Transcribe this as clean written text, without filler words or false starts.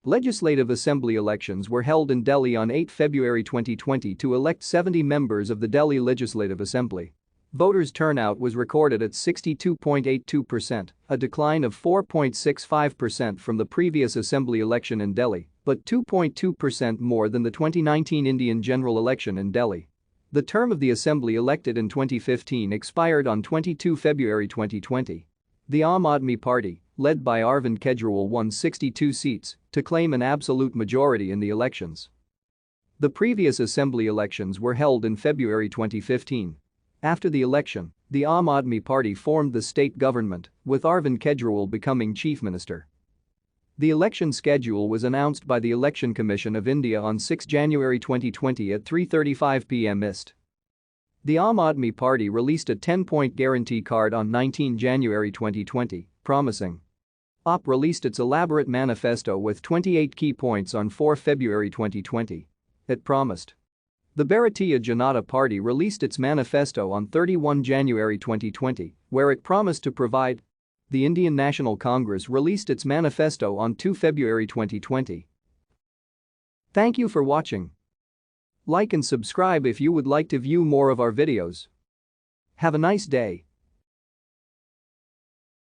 Legislative Assembly elections were held in Delhi on 8 February 2020 to elect 70 members of the Delhi Legislative Assembly. Voters' turnout was recorded at 62.82%, a decline of 4.65% from the previous assembly election in Delhi, but 2.2% more than the 2019 Indian general election in Delhi. The term of the assembly elected in 2015 expired on 22 February 2020. The Aam Aadmi Party, led by Arvind Kejriwal, won 62 seats to claim an absolute majority in the elections. The previous assembly elections were held in February 2015. After the election, the Aam Aadmi Party formed the state government, with Arvind Kejriwal becoming chief minister. The election schedule was announced by the Election Commission of India on 6 January 2020 at 3:35 p.m. IST. The Aam Aadmi Party released a 10-point guarantee card on 19 January 2020, promising. AAP released its elaborate manifesto with 28 key points on 4 February 2020. It promised. The Bharatiya Janata Party released its manifesto on 31 January 2020, where it promised to provide. The Indian National Congress released its manifesto on 2 February 2020. Thank you for watching. Like and subscribe if you would like to view more of our videos. Have a nice day.